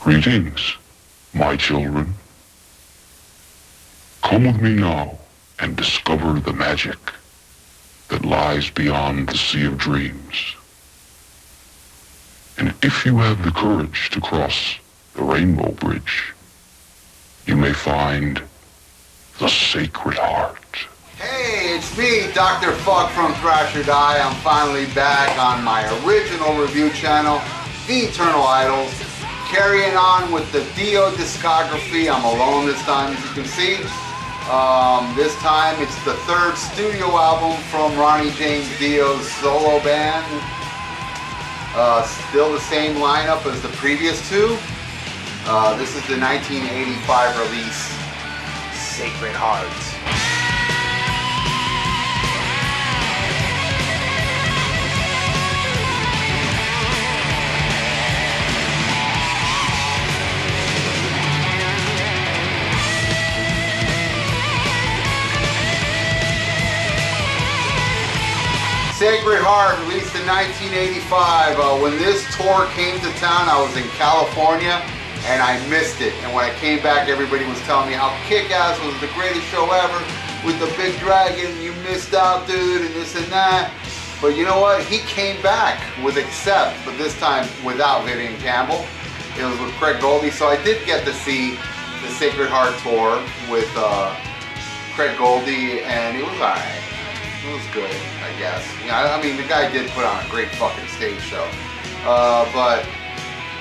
Greetings, my children. Come with me now and discover the magic that lies beyond the sea of dreams. And if you have the courage to cross the Rainbow Bridge, you may find the Sacred Heart. Hey, it's me, Dr. Fuck from Thrash or Die. I'm finally back on my original review channel, The Eternal Idols, carrying on with the Dio discography. I'm alone this time, as you can see. This time it's the third studio album from Ronnie James Dio's solo band. Still the same lineup as the previous two. This is the 1985 release, Sacred Heart. Sacred Heart, released in 1985. When this tour came to town, I was in California and I missed it. And when I came back, everybody was telling me how Kick-Ass was the greatest show ever with the big dragon. You missed out, dude, and this and that. But you know what? He came back with Accept, but this time without Vivian Campbell. It was with Craig Goldie, so I did get to see the Sacred Heart tour with Craig Goldie, and it was alright. It was good, I guess. Yeah, I mean, the guy did put on a great fucking stage show. But,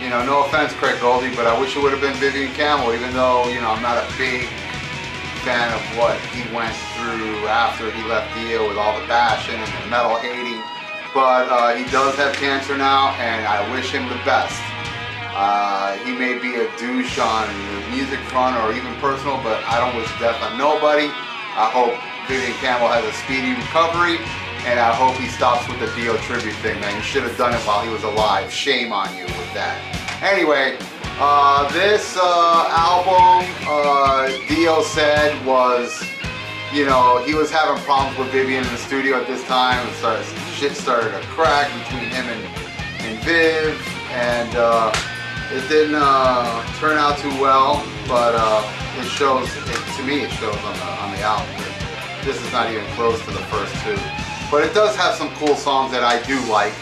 you know, no offense, Craig Goldie, but I wish it would have been Vivian Campbell, even though, you know, I'm not a big fan of what he went through after he left Dio with all the bashing and the metal hating. But he does have cancer now, and I wish him the best. He may be a douche on the music front or even personal, but I don't wish death on nobody. I hope Vivian Campbell has a speedy recovery, and I hope he stops with the Dio tribute thing, man. You should have done it while he was alive. Shame on you with that. Anyway, this album, Dio said was, you know, he was having problems with Vivian in the studio at this time. Shit started to crack between him and Viv, and it didn't turn out too well, but it shows, to me it shows on the album. This is not even close to the first two. But it does have some cool songs that I do like.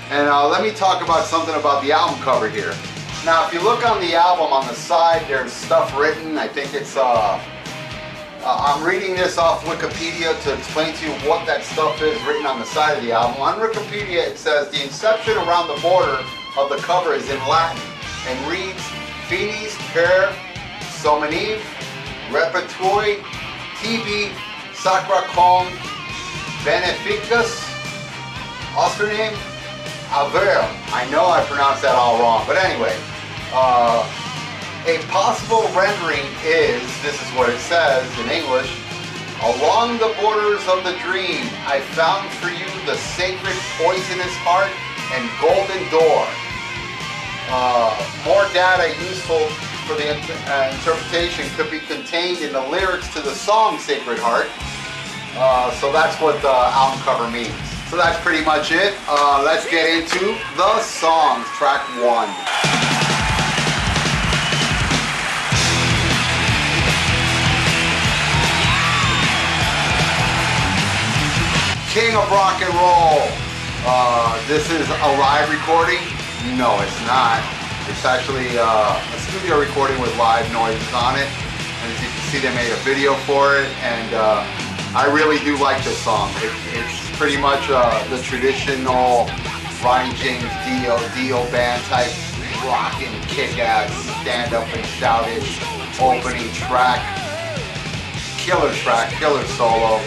And let me talk about something about the album cover here. Now, if you look on the album, on the side, there's stuff written. I think it's, I'm reading this off Wikipedia to explain to you what that stuff is written on the side of the album. On Wikipedia, it says, the inscription around the border of the cover is in Latin and reads, FINIS per SOMNIVM, REPERIO, TIBI, SACRA con VENEFICVS, OSTIVM, AVRVM. I know I pronounced that all wrong, but anyway, a possible rendering is, this is what it says in English, along the borders of the dream, I found for you the sacred poisonous heart and golden door. More data useful for the interpretation could be contained in the lyrics to the song Sacred Heart. So that's what the album cover means. So that's pretty much it. Let's get into the songs. Track 1. King of Rock and Roll. This is a live recording? No, it's not. It's actually a studio recording with live noises on it. And as you can see, they made a video for it. And I really do like this song. It's pretty much the traditional Ronnie James Dio band type rockin', kick-ass, stand up and shout it opening track. Killer solo.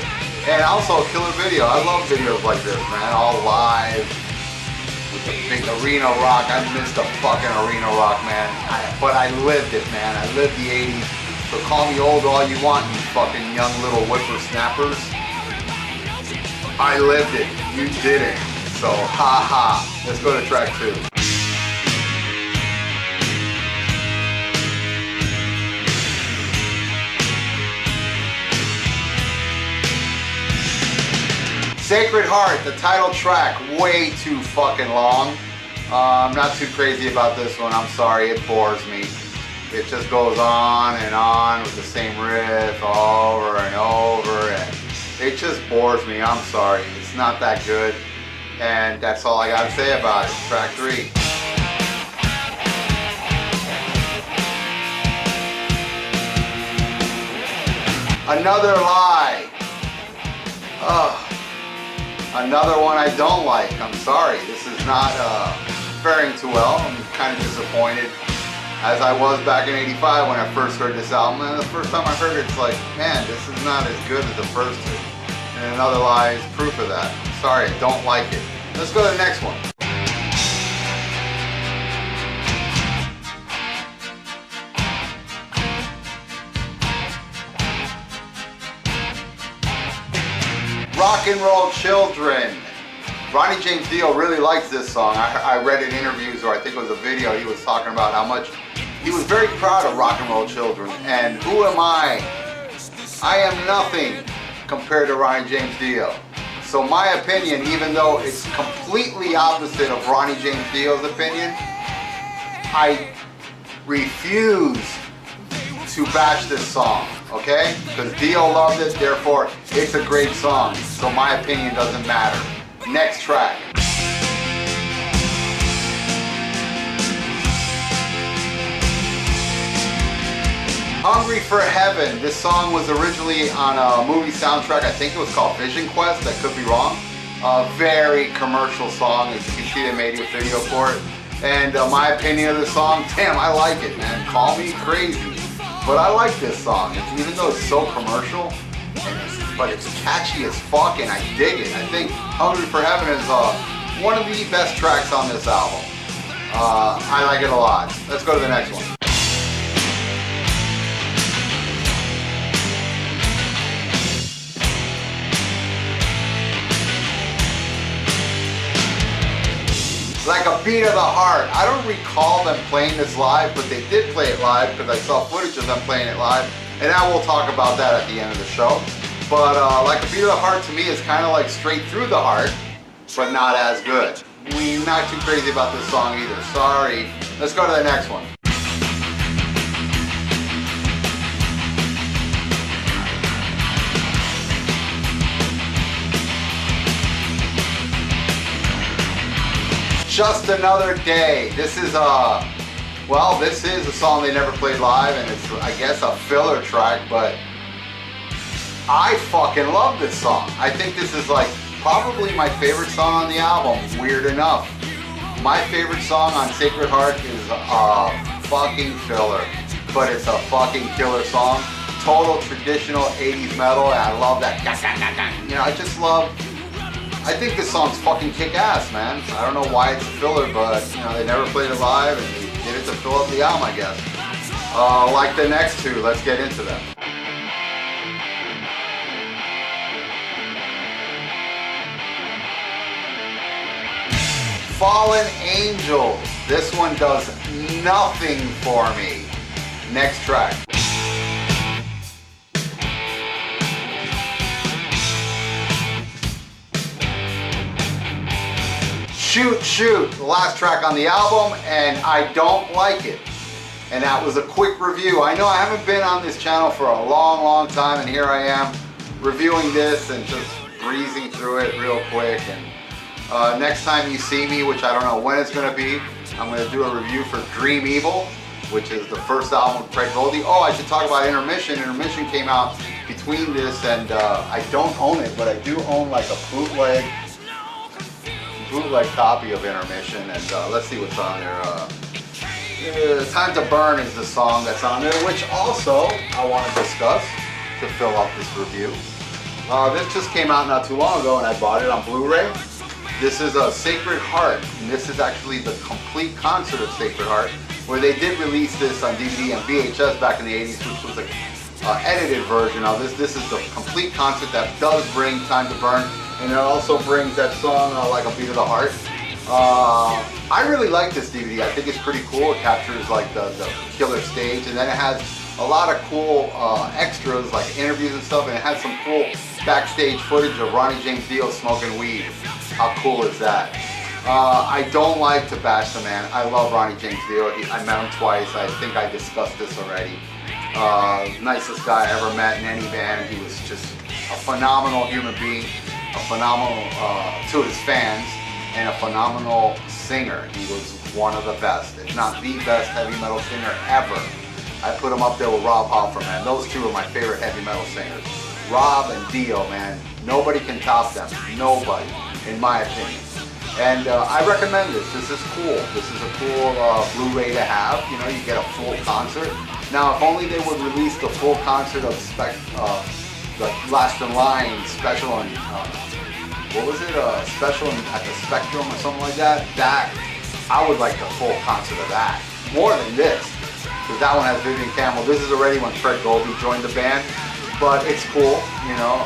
And also a killer video. I love videos like this, man. All live with the big arena rock. I missed the fucking arena rock, man. But I lived it, man. I lived the 80s. So call me old all you want, you fucking young little whippersnappers. I lived it. You didn't. So, ha ha. Let's go to track 2. Sacred Heart, the title track, way too fucking long. I'm not too crazy about this one. I'm sorry, it bores me. It just goes on with the same riff over and over, and it just bores me. I'm sorry. It's not that good. And that's all I got to say about it. Track 3. Another Lie. Another one I don't like. I'm sorry. This is not faring too well. I'm kind of disappointed, as I was back in '85 when I first heard this album. And the first time I heard it, it's like, man, this is not as good as the first two. And Another Lie is proof of that. I'm sorry, I don't like it. Let's go to the next one. Rock and Roll Children. Ronnie James Dio really likes this song. I read in interviews, or I think it was a video, he was talking about how much he was very proud of Rock and Roll Children. And who am I? I am nothing compared to Ronnie James Dio. So my opinion, even though it's completely opposite of Ronnie James Dio's opinion, I refuse to bash this song, okay? Because Dio loved it, therefore it's a great song. So my opinion doesn't matter. Next track. Hungry for Heaven. This song was originally on a movie soundtrack. I think it was called Vision Quest. I could be wrong. A very commercial song. As you can see, they made a video for it. And my opinion of this song, damn, I like it, man. Call me crazy, but I like this song. Even though it's so commercial, but it's catchy as fuck, and I dig it. I think Hungry for Heaven is one of the best tracks on this album. I like it a lot. Let's go to the next one. Like a Beat of the Heart. I don't recall them playing this live, but they did play it live because I saw footage of them playing it live, and I will talk about that at the end of the show. But Like a Beat of the Heart to me is kind of like Straight Through the Heart, but not as good. We're not too crazy about this song either. Sorry. Let's go to the next one. Just Another Day. This is this is a song they never played live, and it's, I guess, a filler track, but I fucking love this song. I think this is like probably my favorite song on the album, weird enough. My favorite song on Sacred Heart is a fucking filler, but it's a fucking killer song. Total traditional 80s metal, and I love that. You know, I think this song's fucking kick-ass, man. I don't know why it's a filler, but, you know, they never played it live, and they did it to fill up the album, I guess. Like the next two, let's get into them. Fallen Angels. This one does nothing for me. Next track. Shoot, Shoot, the last track on the album, and I don't like it. And that was a quick review. I know I haven't been on this channel for a long, long time, and here I am reviewing this and just breezing through it real quick. And next time you see me, which I don't know when it's going to be, I'm going to do a review for Dream Evil, which is the first album with Craig Goldie. Oh, I should talk about Intermission. Intermission came out between this, and I don't own it, but I do own like a bootleg copy of Intermission, and let's see what's on there. Time to Burn is the song that's on there, which also I want to discuss to fill up this review. This just came out not too long ago, and I bought it on Blu-ray. This is a Sacred Heart, and this is actually the complete concert of Sacred Heart, where they did release this on DVD and VHS back in the 80s, which was an edited version of this. This is the complete concert that does bring Time to Burn, and it also brings that song, Like a Beat of the Heart. I really like this DVD. I think it's pretty cool. It captures like the killer stage, and then it has a lot of cool extras, like interviews and stuff, and it has some cool backstage footage of Ronnie James Dio smoking weed. How cool is that? I don't like to bash the man. I love Ronnie James Dio. I met him twice. I think I discussed this already. Nicest guy I ever met in any band. He was just a phenomenal human being, a phenomenal to his fans, and a phenomenal singer. He was one of the best, if not the best heavy metal singer ever. I put him up there with Rob Halford, man. Those two are my favorite heavy metal singers. Rob and Dio, man. Nobody can top them. Nobody, in my opinion. And I recommend this. This is cool. This is a cool Blu-ray to have. You know, you get a full concert. Now, if only they would release the full concert of the Last in Line special on, what was it? Special at the Spectrum or something like that. I would like the full concert of that. More than this. Because that one has Vivian Campbell. This is already when Fred Goldie joined the band. But it's cool, you know.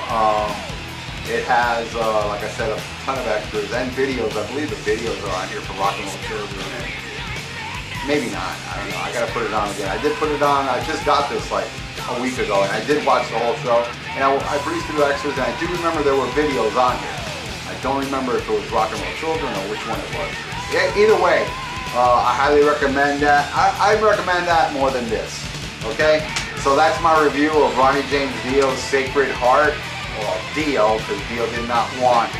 It has, like I said, a ton of extras and videos. I believe the videos are on here for Rock and Roll Children. And maybe not. I don't know. I gotta put it on again. I did put it on. I just got this like a week ago, and I did watch the whole show. And I breezed through extras, and I do remember there were videos on here. I don't remember if it was Rock and Roll Children or which one it was. Yeah, either way, I highly recommend that. I recommend that more than this. Okay, so that's my review of Ronnie James Dio's Sacred Heart. Well, Dio, because Dio did not want,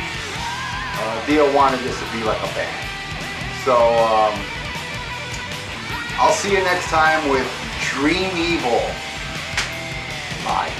Dio wanted this to be like a band. So, I'll see you next time with Dream Evil. Bye.